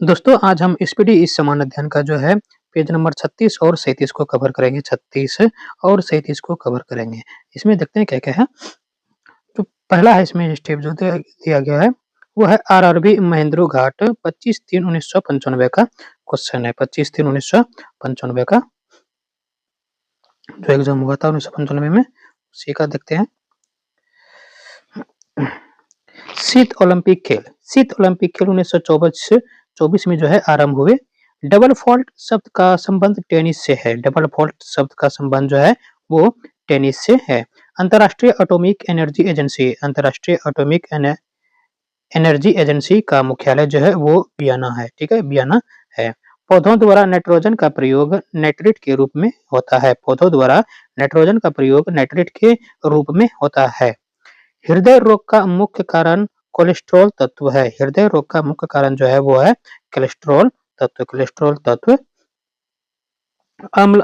दोस्तों आज हम स्पीडी इस समान अध्ययन का जो है पेज नंबर 36 और 37 को कवर करेंगे। 36 और 37 को कवर करेंगे। इसमें देखते हैं क्या-क्या है। तो पहला है इसमें स्टेप जो दिया गया है वो है आरआरबी महेंद्रू घाट 25/3/1995 का क्वेश्चन है। 25/3/1995 का जो एग्जाम हुआ था 1995 में उसी का देखते हैं। शीत ओलंपिक खेल 1924 में जो है आरंभ हुए। डबल फॉल्ट शब्द का संबंध टेनिस से है। डबल फॉल्ट शब्द का संबंध जो है वो टेनिस से है। अंतर्राष्ट्रीय एटॉमिक एनर्जी एजेंसी का मुख्यालय जो है वो वियना है। ठीक है, वियना है। पौधों द्वारा नाइट्रोजन का प्रयोग नाइट्रेट के रूप में होता है। पौधों द्वारा नाइट्रोजन का प्रयोग नाइट्रेट के रूप में होता है। हृदय रोग का मुख्य कारण कोलेस्ट्रॉल तत्व है। हृदय रोग का मुख्य कारण जो है वो है कोलेस्ट्रॉल तत्व। कोलेस्ट्रॉल तत्व। अम्ल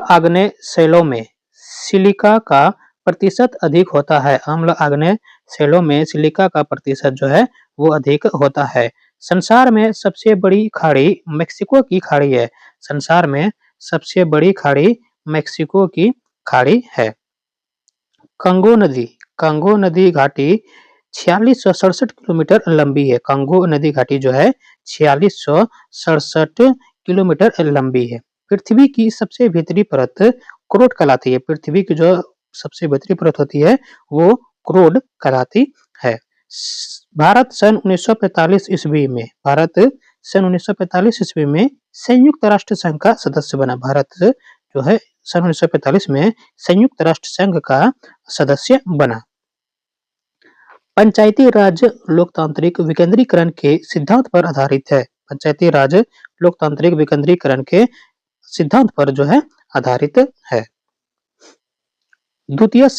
आग्नेय शैलों में सिलिका का प्रतिशत अधिक होता है। अम्ल आग्नेय शैलों में सिलिका का प्रतिशत जो है वो अधिक होता है। संसार में सबसे बड़ी खाड़ी मेक्सिको की खाड़ी है। संसार में सबसे बड़ी खाड़ी मेक्सिको की खाड़ी है। कंगो नदी घाटी 4667 किलोमीटर लंबी है। कंगो नदी घाटी जो है 4667 किलोमीटर लंबी है। पृथ्वी की सबसे भीतरी परत क्रोड कहलाती है। पृथ्वी की जो सबसे भीतरी परत होती है वो क्रोड कहलाती है। भारत सन 1945 ईस्वी में संयुक्त राष्ट्र संघ का सदस्य बना। भारत जो है सन 1945 में संयुक्त राष्ट्र संघ का सदस्य बना। पंचायती राज लोकतांत्रिक विकेंद्रीकरण के सिद्धांत पर आधारित है। पंचायती राज लोकतांत्रिक विकेंद्रीकरण के सिद्धांत पर जो है आधारित है। द्वितीय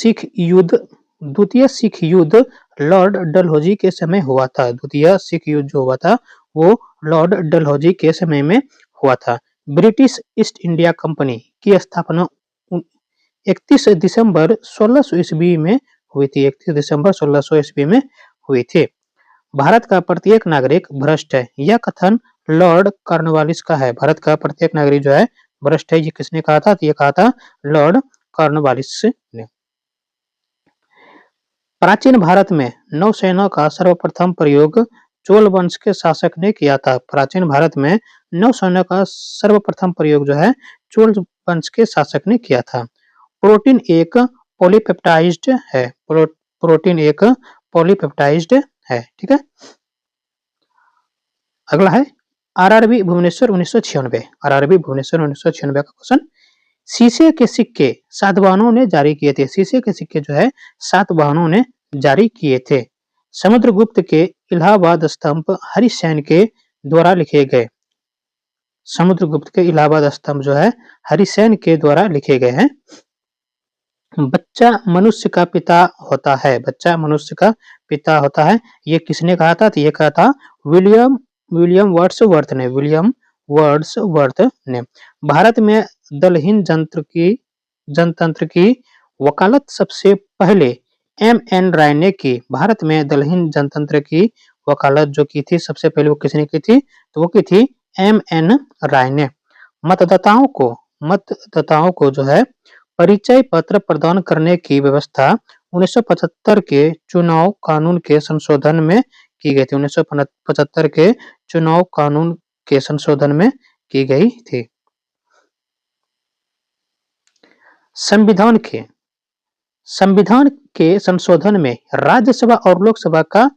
सिख युद्ध लॉर्ड डलहौजी के समय हुआ था। द्वितीय सिख युद्ध जो हुआ था वो लॉर्ड डलहौजी के समय में हुआ था। ब्रिटिश ईस्ट इंडिया कंपनी की स्थापना 31 दिसंबर 1600 ईस्वी में हुई थी। 31 दिसंबर 1600 ईस्वी में हुई थी। भारत का प्रत्येक नागरिक भ्रष्ट है। यह कथन लॉर्ड कॉर्नवालिस का है। भारत का प्रत्येक नागरिक जो है भ्रष्ट है, ये किसने कहा था? तो ये कहा था लॉर्ड कॉर्नवालिस ने। प्राचीन भारत में नौसेना का सर्वप्रथम प्रयोग चोल वंश के शासक ने किया था। प्राचीन भारत में नौसेना का सर्वप्रथम प्रयोग जो है चोल वंश के शासक ने किया था। प्रोटीन एक पॉलीपेप्टाइड है। प्रोटीन एक पॉलीपेप्टाइड है। ठीक है, अगला है आरआरबी भुवनेश्वर 1996। आरआरबी भुवनेश्वर 1996 का क्वेश्चन। शीशे के सिक्के सातवाहनों ने जारी किए थे। शीशे के सिक्के जो है सातवाहनों ने जारी किए थे। समुद्रगुप्त के इलाहाबाद स्तंभ हरिसेन के द्वारा लिखे गए। समुद्रगुप्त के इलाहाबाद स्तंभ जो है हरिसेन के द्वारा लिखे गए हैं। बच्चा मनुष्य का पिता होता है। बच्चा मनुष्य का पिता होता है, ये किसने कहा था? तो ये कहा था विलियम वर्ड्सवर्थ ने। विलियम वर्ड्सवर्थ ने। भारत में दलहीन जनतंत्र की वकालत सबसे पहले एम.एन. राय ने की। भारत में दलहीन जनतंत्र की वकालत जो की थी सबसे पहले वो किसने की थी? तो वो की थी एम.एन. राय ने। मतदाताओं को जो है परिचय पत्र प्रदान करने की व्यवस्था 1975 के चुनाव कानून के संशोधन में की गई थी। 1975 के चुनाव कानून के संशोधन में की गई थी। संविधान के संशोधन में राज्यसभा और लोकसभा का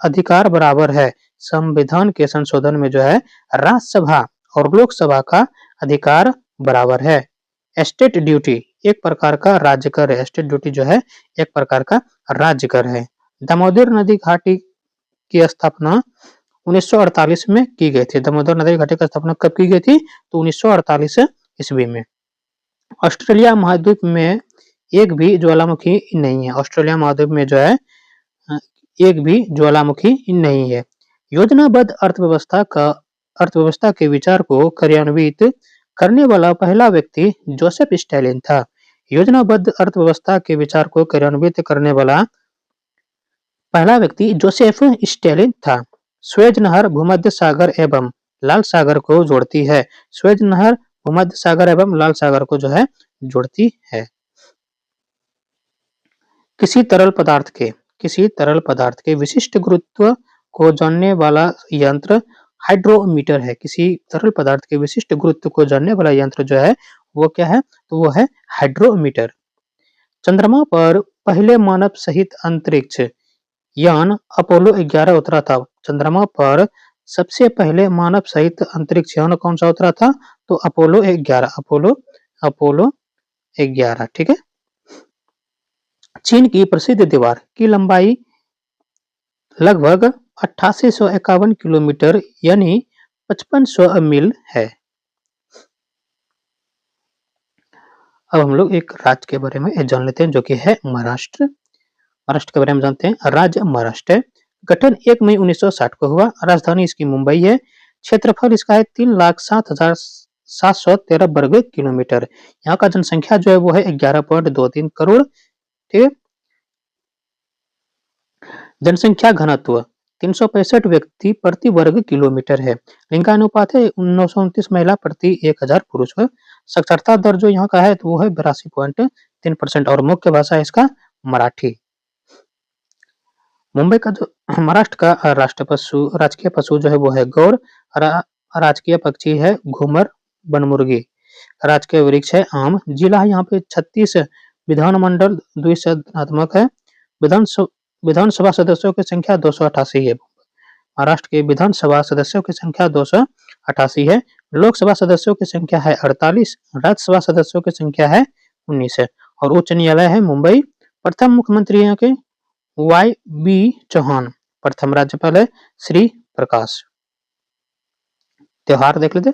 अधिकार बराबर है। संविधान के संशोधन में जो है राज्यसभा और लोकसभा का अधिकार बराबर है। एस्टेट ड्यूटी एक प्रकार का राज्य कर है। एस्टेट ड्यूटी जो है एक प्रकार का राज्य कर है। दामोदर नदी घाटी की स्थापना 1948 में की गई थी। दामोदर नदी घाटी की स्थापना कब की गई थी? तो 1948 ईस्वी में। ऑस्ट्रेलिया महाद्वीप में एक भी ज्वालामुखी नहीं है। ऑस्ट्रेलिया महाद्वीप में जो है एक भी ज्वालामुखी नहीं है। योजनाबद्ध अर्थव्यवस्था के विचार को कार्यान्वित करने वाला पहला व्यक्ति जोसेफ स्टालिन था। योजनाबद्ध अर्थव्यवस्था के विचार को कार्यान्वित करने वाला पहला व्यक्ति जोसेफ स्टालिन था। स्वेज नहर भूमध्य सागर एवं लाल सागर को जोड़ती है। स्वेज नहर भूमध्य सागर एवं लाल सागर को जो है जोड़ती है। किसी तरल पदार्थ के विशिष्ट गुरुत्व को जानने वाला यंत्र हाइड्रोमीटर है। किसी तरल पदार्थ के विशिष्ट गुरुत्व को जानने वाला यंत्र जो है वो क्या है, तो वो है हाइड्रोमीटर। चंद्रमा पर पहले मानव सहित अंतरिक्ष यान अपोलो 11 उतरा था। चंद्रमा पर सबसे पहले मानव सहित अंतरिक्ष यान कौन सा उतरा था, तो अपोलो 11। अपोलो 11, ठीक है। चीन की प्रसिद्ध दीवार की लंबाई लगभग 8851 किलोमीटर यानी 5500 मील है। अब हम लोग एक राज्य के बारे में जान लेते हैं जो कि है महाराष्ट्र। महाराष्ट्र के बारे में जानते हैं। राज्य महाराष्ट्र है। गठन 1 मई 1960 को हुआ। राजधानी इसकी मुंबई है। क्षेत्रफल इसका है 3,07,713 वर्ग किलोमीटर। यहाँ का जनसंख्या जो है वो है 11.23 करोड़। ठीक है। जनसंख्या घनत्व 365 व्यक्ति प्रति वर्ग किलोमीटर है। लिंगानुपात है 929 महिला प्रति 1000 पुरुष है। साक्षरता दर जो यहाँ का है तो वो है 82.3% और मुख्य भाषा है इसका मराठी। मुंबई का जो महाराष्ट्र का राजकीय पशु जो है वो है गौर। राजकीय पक्षी है घूमर बनमुर्गी। राजकीय वृक्ष है आम। जिला है यहाँ पे 36। विधानमंडल द्विसदनात्मक है। विधानसभा सदस्यों की संख्या 288 है। महाराष्ट्र के विधानसभा सदस्यों की संख्या 288 है। लोकसभा सदस्यों की संख्या है 48। राज्यसभा सदस्यों की संख्या है 19 है। और उच्च न्यायालय है मुंबई। प्रथम मुख्यमंत्री यहाँ के YB चौहान। प्रथम राज्यपाल है श्री प्रकाश। त्योहार देख लेते।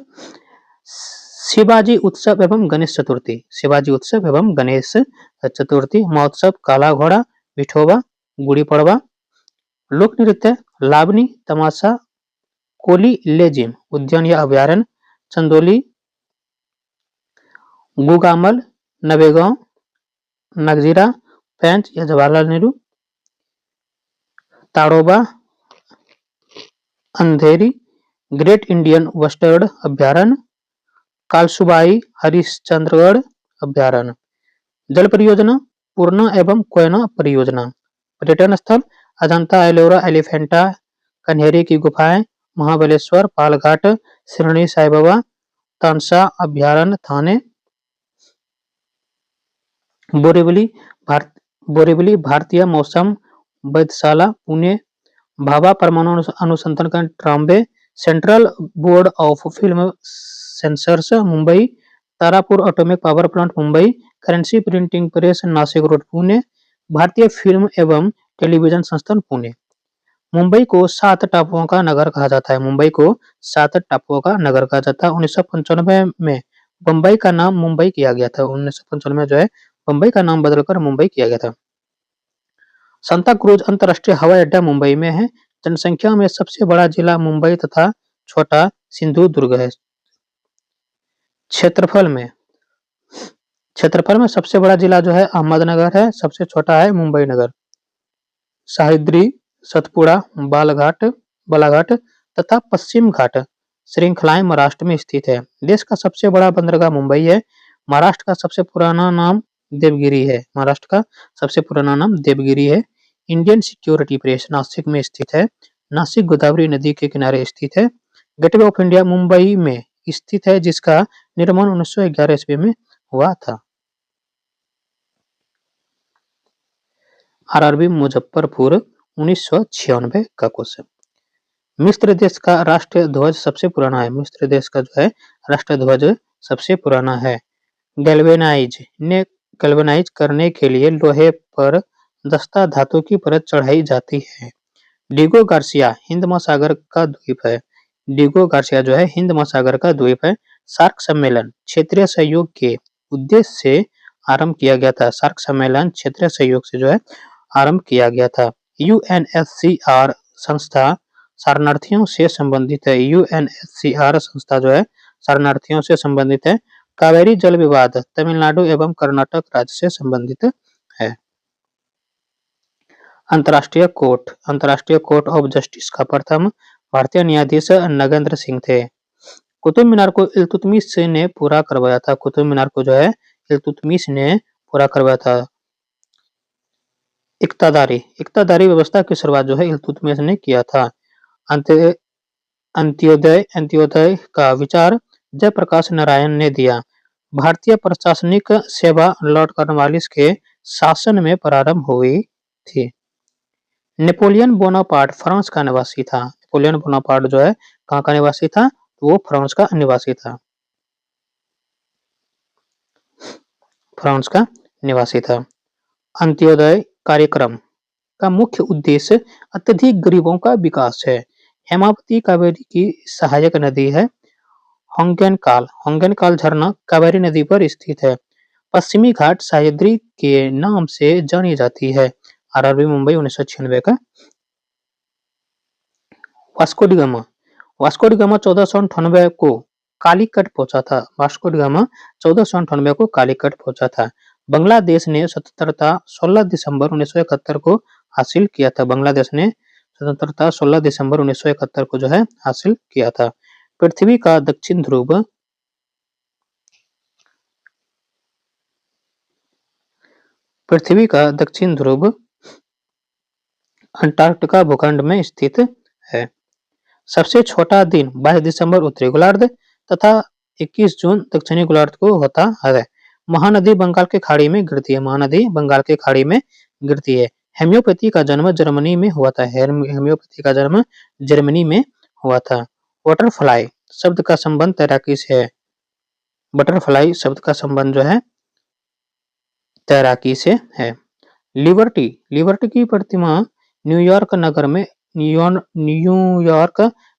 शिवाजी उत्सव एवं गणेश चतुर्थी। शिवाजी उत्सव एवं गणेश चतुर्थी। महोत्सव काला घोड़ा, विठोबा, गुड़ी पड़वा। लोक नृत्य लावनी, तमाशा, कोली लेजिम। उद्यान या अभ्यारण्य चंदोली, गुगामल, नवेगांव, नगजीरा, पेंच या जवाहरलाल नेहरू। ताड़ोबा, अंधेरी, ग्रेट इंडियन वेस्टर्न अभ्यारण्य, कालसुबाई हरिश्चंद्रगढ़ अभ्यारण्य। जल परियोजना पूर्णा एवं कोयना परियोजना। पर्यटन स्थल अजंता एलोरा एलिफेंटा, कन्हेरी की गुफाएं, महाबलेश्वर, पालघाट, शिरडी साई बाबा, तानसा अभ्यारण्य थाने। बोरीवली भारतीय मौसम वेधशाला पुणे। भाभा परमाणु अनुसंधान केंद्र Trombay. Central board of film sensors Mumbai. Tarapur atomic power plant Mumbai. Currency printing press Nashik road Pune. भारतीय फिल्म एवं टेलीविजन संस्थान पुणे। मुंबई को 7 टापुओं का नगर कहा जाता है। मुंबई को 7 टापुओं का नगर कहा जाता है। 1995 में बम्बई का नाम मुंबई किया गया था। 1995 में जो है बम्बई का नाम बदलकर मुंबई किया गया था। सांता क्रूज अंतरराष्ट्रीय हवाई अड्डा मुंबई में है। जनसंख्या में सबसे बड़ा जिला मुंबई तथा छोटा सिंधुदुर्ग है। क्षेत्रफल में सबसे बड़ा जिला जो है अहमदनगर है। सबसे छोटा है मुंबई नगर। सह्याद्री, सतपुड़ा, बालाघाट तथा पश्चिम घाट श्रृंखलाएं महाराष्ट्र में स्थित है। देश का सबसे बड़ा बंदरगाह मुंबई है। महाराष्ट्र का सबसे पुराना नाम देवगिरी है। महाराष्ट्र का सबसे पुराना नाम देवगिरी है। इंडियन सिक्योरिटी प्रेस नासिक में स्थित है। नासिक गोदावरी नदी के किनारे स्थित है। गेटवे ऑफ इंडिया मुंबई में स्थित है जिसका निर्माण 1911 ईस्वी में हुआ था। आरआरबी मुजफ्फरपुर 1996 का क्वेश्चन। मिस्र देश का राष्ट्रीय ध्वज सबसे पुराना है। मिस्र देश का जो है राष्ट्रीय ध्वज सबसे पुराना है। गैल्वेनाइज करने के लिए लोहे पर दस्ता धातु की परत चढ़ाई जाती है। डिगो गार्सिया हिंद महासागर का द्वीप है। डिगो गार्सिया जो है हिंद महासागर का द्वीप है। सार्क सम्मेलन क्षेत्रीय सहयोग के उद्देश्य से आरंभ किया गया था। सार्क सम्मेलन क्षेत्रीय सहयोग से जो है आरंभ किया गया था। यूएनएचसीआर संस्था शरणार्थियों से संबंधित है। यूएनएचसीआर संस्था जो है शरणार्थियों से संबंधित है। कावेरी जल विवाद तमिलनाडु एवं कर्नाटक राज्य से संबंधित है। अंतर्राष्ट्रीय कोर्ट ऑफ जस्टिस का प्रथम भारतीय न्यायाधीश नगेंद्र सिंह थे। कुतुब मीनार को इल्तुतमिश ने पूरा करवाया था। कुतुब मीनार को जो है इल्तुतमिश ने पूरा करवाया था। इक्तादारी व्यवस्था की शुरुआत जो है इल्तुतमिश ने किया था। अंत्य अंत्योदय का विचार जयप्रकाश नारायण ने दिया। भारतीय प्रशासनिक सेवा लॉर्ड कॉर्नवालिस के शासन में प्रारंभ हुई थी। नेपोलियन बोनापार्ट फ्रांस का निवासी था। नेपोलियन बोनापार्ट जो है कहाँ का निवासी था? वो फ्रांस का निवासी था। फ्रांस का निवासी था। अंत्योदय कार्यक्रम का मुख्य उद्देश्य अत्यधिक गरीबों का विकास है। हेमावती कावेरी की सहायक नदी है। होंगेनकाल झरना कावेरी नदी पर स्थित है। पश्चिमी घाट सह्याद्री के नाम से जानी जाती है। आरआरबी मुंबई 1996 का। वास्को डी गामा 1498 को कालीकट पहुंचा था। वास्को डी गामा 1498 को कालीकट पहुंचा था। बांग्लादेश ने स्वतंत्रता 16 दिसंबर 1971 को हासिल किया था। बांग्लादेश ने स्वतंत्रता 16 दिसंबर 1971 को जो है हासिल किया था। पृथ्वी का दक्षिण ध्रुव अंटार्कटिका भूखंड में स्थित है। सबसे छोटा दिन 22 दिसंबर उत्तरी गोलार्ध तथा 21 जून दक्षिणी गोलार्ध को होता है। महानदी बंगाल की खाड़ी में गिरती है। महानदी बंगाल की खाड़ी में गिरती है। हेम्योपैथी का जन्म जर्मनी में हुआ था। हेम्योपैथी का जन्म जर्मनी में हुआ था। बटरफ्लाई शब्द का संबंध तैराकी से है। बटरफ्लाई शब्द का संबंध जो है तैराकी से है। लिबर्टी की प्रतिमा न्यूयॉर्क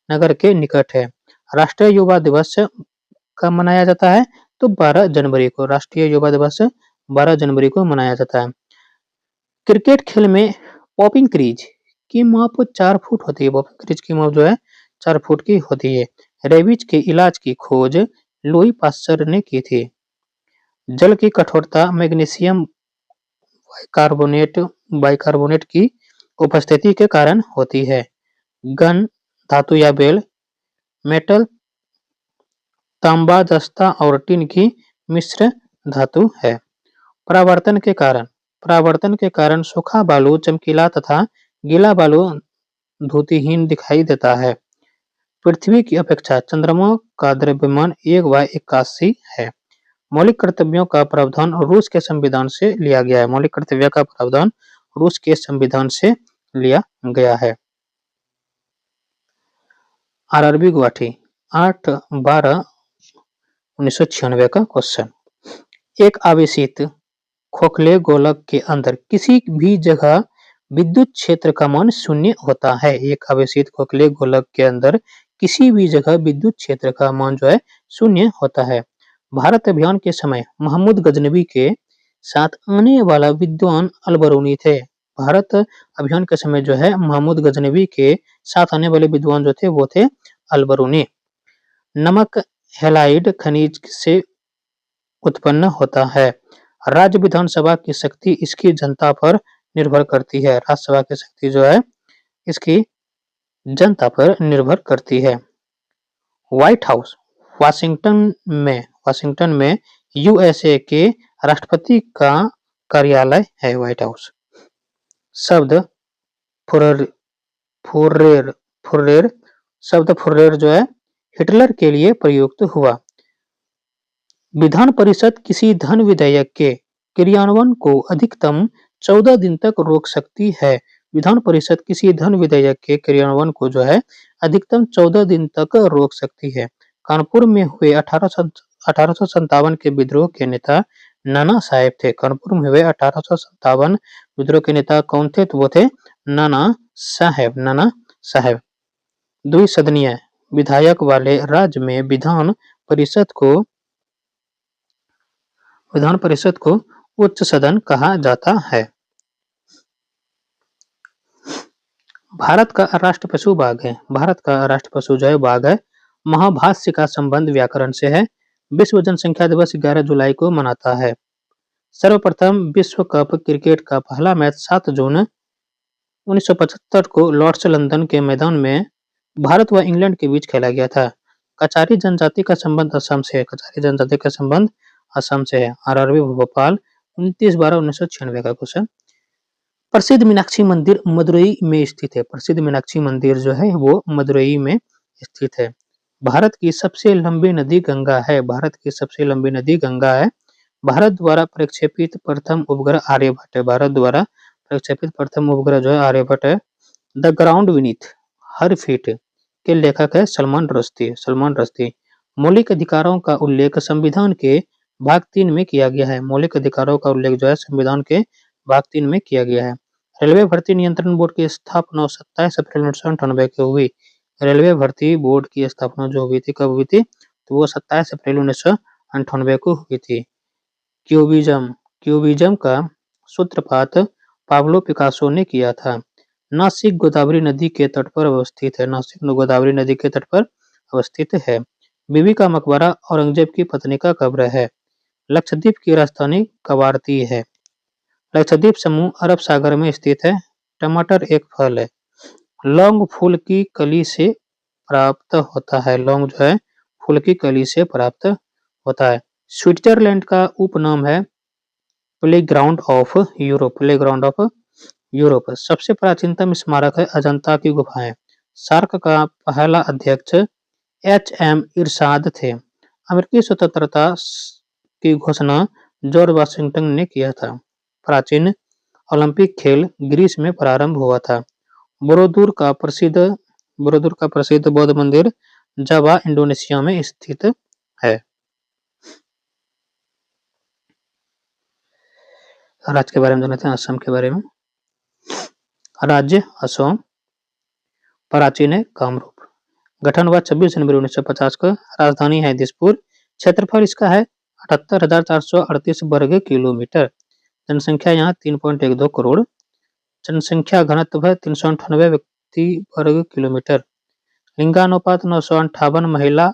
नगर के निकट है। राष्ट्रीय युवा दिवस कब मनाया जाता है? तो 12 जनवरी को। राष्ट्रीय युवा दिवस 12 जनवरी को मनाया जाता है। क्रिकेट खेल में पॉपिंग क्रीज की माप 4 फुट होती है। पॉपिंग क्रीज की माप जो है 4 फुट की होती है। रेबीज के इलाज की खोज लुई पास्चर ने की थी। जल की कठोरता मैग्नीशियम बाइकार्बोनेट की उपस्थिति के कारण होती है। गन धातु या बेल मेटल तांबा जस्ता और टिन की मिश्र धातु है। परावर्तन के कारण सूखा बालू चमकीला तथा गीला बालू धुतीहीन दिखाई देता है। पृथ्वी की अपेक्षा चंद्रमा का द्रव्यमान 1/81 है। मौलिक कर्तव्यों का प्रावधान रूस के संविधान से लिया गया है। मौलिक कर्तव्य का प्रावधान रूस के संविधान से लिया गया है। आरआरबी गुवाहाटी 8/12/1996 का क्वेश्चन। एक आवेशित खोखले गोलक के अंदर किसी भी जगह विद्युत क्षेत्र का मान शून्य होता है। एक आवेशित खोखले गोलक के अंदर किसी भी जगह विद्युत क्षेत्र का मान जो है शून्य होता है। भारत अभियान के समय महमूद गजनवी के साथ आने वाला विद्वान अलबरूनी थे। भारत अभियान के समय जो है महमूद गजनवी के साथ आने वाले विद्वान जो थे वो थे अलबरूनी। नमक हैलाइड खनिज से उत्पन्न होता है। राज्य विधानसभा की शक्ति इसकी जनता पर निर्भर करती है। राज्यसभा की शक्ति जो है इसकी जनता पर निर्भर करती है। व्हाइट हाउस वाशिंगटन में यूएसए के राष्ट्रपति का कार्यालय है। White house. शब्द फुर्रेर जो है हिटलर के लिए प्रयुक्त हुआ। विधान परिषद किसी धन विधेयक के क्रियान्वयन को अधिकतम 14 दिन तक रोक सकती है। विधान परिषद किसी धन विधेयक के क्रियान्वयन को जो है अधिकतम 14 दिन तक रोक सकती है। कानपुर में हुए 1857 के विद्रोह के नेता नाना साहेब थे। कानपुर में हुए 1857 विद्रोह के नेता कौन थे? तो वो थे नाना साहेब। द्विसदनीय विधायक वाले राज्य में विधान परिषद को उच्च सदन कहा जाता है। भारत का राष्ट्र पशु बाघ है। भारत का राष्ट्र पशु जो है बाघ है। महाभाष्य का संबंध व्याकरण से है। विश्व जनसंख्या दिवस 11 जुलाई को मनाता है। सर्वप्रथम विश्व कप क्रिकेट का पहला मैच 7 जून 1975 को लॉर्ड्स लंदन के मैदान में भारत व इंग्लैंड के बीच खेला गया था। कचारी जनजाति का संबंध असम से है। कचारी जनजाति का संबंध असम से है। आरआरबी भोपाल 29/12/1996 का क्वेश्चन। प्रसिद्ध मीनाक्षी मंदिर मदुरई में स्थित है। प्रसिद्ध मीनाक्षी मंदिर जो है वो मदुरई में स्थित है। भारत की सबसे लंबी नदी गंगा है। भारत की सबसे लंबी नदी गंगा है। भारत द्वारा प्रक्षेपित प्रथम उपग्रह आर्यभट्ट है। भारत द्वारा प्रक्षेपित प्रथम उपग्रह जो है आर्यभट्ट है। The ground Vineeth her feet के लेखक है सलमान रश्दी। सलमान रश्दी। मौलिक अधिकारों का उल्लेख संविधान के भाग 3 में किया गया है। मौलिक अधिकारों का उल्लेख जो है संविधान के भाग 3 में किया गया है। रेलवे भर्ती नियंत्रण बोर्ड की स्थापना 27 अप्रैल 1998 को हुई। रेलवे भर्ती बोर्ड की स्थापना जो हुई थी कब हुई थी, तो वो 27 अप्रैल 1998 को हुई थी। क्यूबिज्म क्यूबिज्म का सूत्रपात पाब्लो पिकासो ने किया था। नासिक गोदावरी नदी के तट पर अवस्थित है। नासिक गोदावरी नदी के तट पर अवस्थित है। बीबी का मकबरा औरंगजेब की पत्नी का कब्र है। लक्षद्वीप की राजधानी कवारती है। लक्षद्वीप समूह अरब सागर में स्थित है। टमाटर एक फल है। लौंग फूल की कली से प्राप्त होता है। लौंग जो है फूल की कली से प्राप्त होता है। स्विट्जरलैंड का उपनाम है playground of Europe. Playground of Europe. सबसे प्राचीनतम स्मारक है अजंता की गुफाएं। सार्क का पहला अध्यक्ष एच.एम. इरशाद थे। अमेरिकी स्वतंत्रता की घोषणा जॉर्ज वाशिंगटन ने किया था। प्राचीन ओलंपिक खेल ग्रीस में प्रारंभ हुआ था। बोरोदुर का प्रसिद्ध बौद्ध मंदिर जावा इंडोनेशिया में स्थित है। राज्य के बारे में जानते हैं। असम के बारे में। राज्य असम। प्राचीन है कामरूप। गठन हुआ 26 जनवरी 1950 को। राजधानी है दिसपुर। क्षेत्रफल इसका है 78,438 वर्ग किलोमीटर। जनसंख्या यहाँ 3.12 करोड़। जनसंख्या घनत्व है 398 व्यक्ति वर्ग किलोमीटर। लिंगानुपात 958 महिला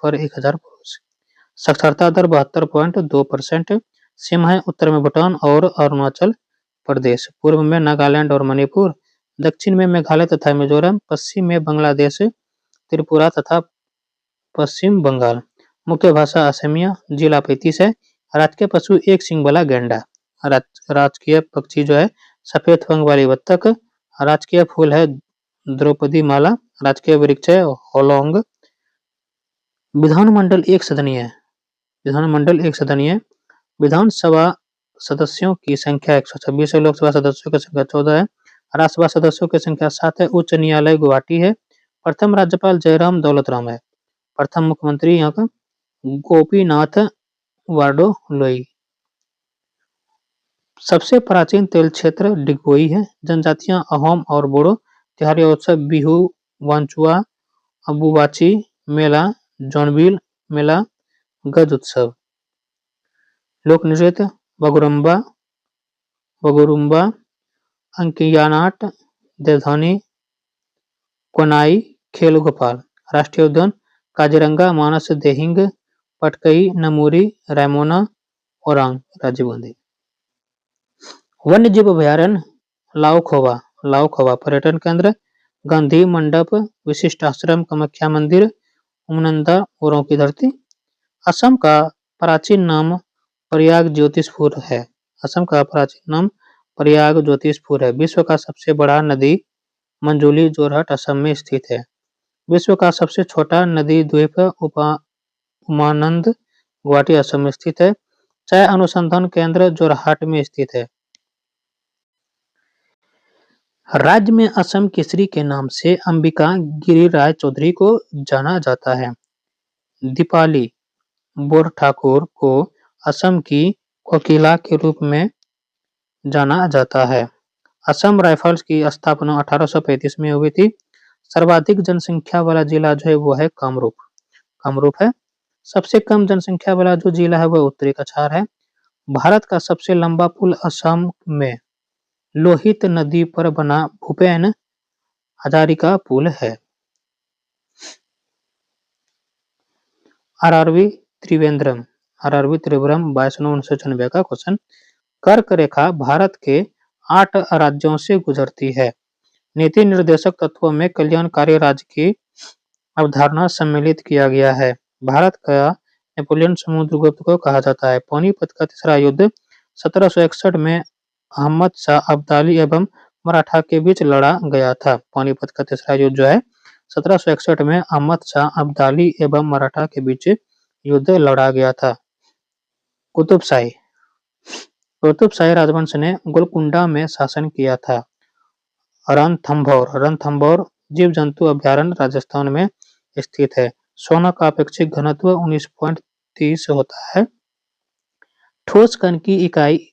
पर 1000 पुरुष। साक्षरता दर 72.2%। सीमा है उत्तर में भूटान और अरुणाचल प्रदेश। पूर्व में नागालैंड और मणिपुर। दक्षिण में मेघालय तथा मिजोरम। पश्चिम में बांग्लादेश, त्रिपुरा तथा पश्चिम बंगाल। मुख्य भाषा असमिया। जिला 35 है। राजकीय पशु एक सींग वाला गैंडा। राजकीय पक्षी जो है सफेद पंख वाली बत्तख। राजकीय फूल है द्रौपदी माला। राजकीय वृक्ष है होलोंग। विधानमंडल एक सदनीय है। विधानमंडल एक सदनीय है। विधानसभा सदस्यों की संख्या 126 है। लोकसभा सदस्यों की संख्या 14 है। राज्यसभा सदस्यों की संख्या 7 है। उच्च न्यायालय गुवाहाटी है। प्रथम राज्यपाल जयराम दौलतराम है। प्रथम मुख्यमंत्री यहाँ का गोपीनाथ वाडोलोई। सबसे प्राचीन तेल क्षेत्र डिगबोई है। जनजातियां अहोम और बोडो। त्योहारी उत्सव बिहू, वांचुआ, अम्बुबाची मेला, जौनबिल मेला, गज उत्सव। लोक नृत्य बगुरुम्बा, अंकियानाट, देवधानी, कोनाई, खेल गोपाल। राष्ट्रीय उद्यान काजीरंगा, मानस, देहिंग, पटकई, नमूरी, रैमोना, ओरांग। राजीव गांधी। वन्य जीव अभ्यारण्य लाओखोवा पर्यटन केंद्र। गांधी मंडप, विशिष्ट आश्रम, कामाख्या मंदिर, उमनंदा औरों की धरती। असम का प्राचीन नाम प्रयाग ज्योतिषपुर है। असम का प्राचीन नाम प्रयाग ज्योतिषपुर है। विश्व का सबसे बड़ा नदी मंजूली जोरहट असम में स्थित है। विश्व का सबसे छोटा नदी द्वीप उमानंद गुवाहाटी असम में स्थित है। चाय अनुसंधान केंद्र जोरहाट में स्थित है। राज्य में असम केसरी के नाम से अंबिका गिरिराज चौधरी को जाना जाता है। दीपाली बोरठाकुर को असम की कोकिला के रूप में जाना जाता है। असम राइफल्स की स्थापना 1835 में हुई थी। सर्वाधिक जनसंख्या वाला जिला जो है वो है कामरूप है। सबसे कम जनसंख्या वाला जो जिला है वह उत्तरी कछार है। भारत का सबसे लंबा पुल असम में लोहित नदी पर बना भूपेन हजारिका पुल है। आरआरबी त्रिवेंद्रम 22/9/1996 का क्वेश्चन। कर्क रेखा भारत के 8 राज्यों से गुजरती है। नीति निर्देशक तत्वों में कल्याणकारी राज्य की अवधारणा सम्मिलित किया गया है। भारत का नेपोलियन समुद्रगुप्त को कहा जाता है। पानीपत का तीसरा युद्ध 1761 में अहमद शाह अब्दाली एवं मराठा के बीच लड़ा गया था। पानीपत का तीसरा युद्ध जो है 1761 में अहमद शाह अब्दाली एवं मराठा के बीच युद्ध लड़ा गया था। कुतुबशाही कुतुबशाही राजवंश ने गोलकुंडा में शासन किया था। रणथंभौर जीव जंतु अभ्यारण्य राजस्थान में स्थित है। सोना का अपेक्षित घनत्व 19.30 होता है। ठोस कण की इकाई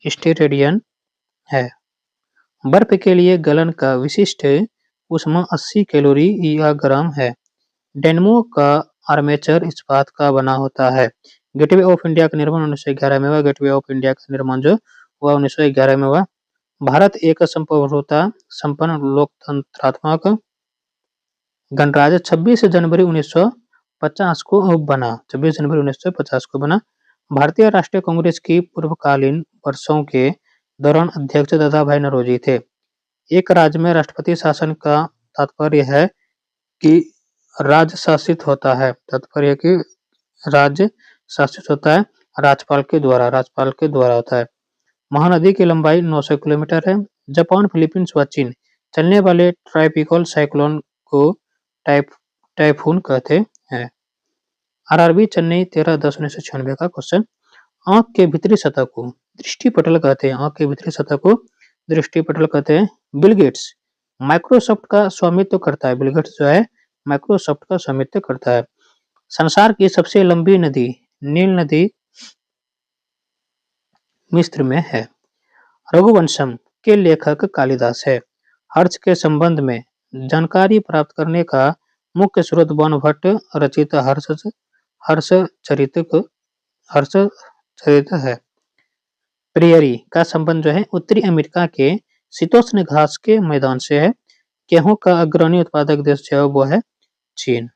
स्टेरेडियन है। बर्फ के लिए गलन का विशिष्ट ऊष्मा 80 कैलोरी या ग्राम है। डेनमो का आर्मेचर इस्पात का बना होता है। गेटवे ऑफ इंडिया का निर्माण 1911 में हुआ। गेटवे ऑफ इंडिया का निर्माण जो हुआ 1911 में हुआ। भारत एक संप्रभुता संपन्न लोकतंत्रात्मक गणराज्य 26 जनवरी 1950 को बना। 26 जनवरी 1950 को बना। भारतीय राष्ट्रीय कांग्रेस की पूर्वकालीन वर्षों के दौरान अध्यक्ष दादाभाई नौरोजी थे। एक राज्य में राष्ट्रपति शासन का तात्पर्य है कि राज्य शासित होता है। राज्यपाल के द्वारा होता है। महानदी की लंबाई 900 किलोमीटर है। जापान, फिलीपींस व चीन चलने वाले ट्रॉपिकल साइक्लोन को टाइफून कहते हैं। आरआरबी चेन्नई 13/10/1996 का क्वेश्चन। आंख के भीतरी सतह को दृष्टिपटल कहते हैं। आंख के भीतरी सतह को दृष्टिपटल कहते हैं। बिल गेट्स माइक्रोसॉफ्ट का स्वामित्व करता है। बिल गेट्स जो है माइक्रोसॉफ्ट का स्वामित्व करता है। संसार की सबसे लंबी नदी नील नदी मिस्र में है। रघुवंशम के लेखक कालिदास है। हर्ष के संबंध में जानकारी प्राप्त करने का मुख्य स्रोत बाणभट्ट रचित हर्षचरित है। प्रेयरी का संबंध जो है उत्तरी अमेरिका के शीतोष्ण घास के मैदान से है। गेहूं का अग्रणी उत्पादक देश जो है वो है चीन।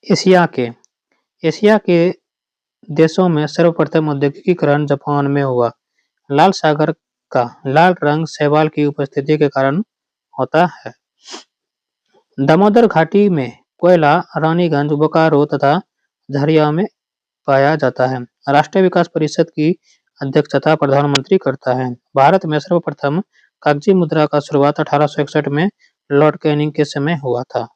एशिया के देशों में सर्वप्रथम औद्योगिकीकरण जापान में हुआ। लाल सागर का लाल रंग शैवाल की उपस्थिति के कारण होता है। दामोदर घाटी में कोयला रानीगंज, बोकारो तथा झरिया में पाया जाता है। राष्ट्रीय विकास परिषद की अध्यक्षता प्रधानमंत्री करता है। भारत में सर्वप्रथम कागजी मुद्रा का शुरुआत 1861 में लॉर्ड कैनिंग के समय हुआ था।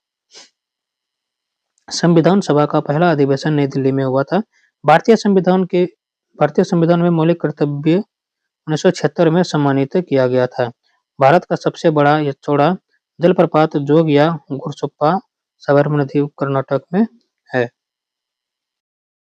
संविधान सभा का पहला अधिवेशन नई दिल्ली में हुआ था। भारतीय संविधान में मौलिक कर्तव्य 1976 में सम्मानित किया गया था। भारत का सबसे बड़ा या चौड़ा जलप्रपात जोग या गोरसोप्पा साबरमती नदी कर्नाटक में है।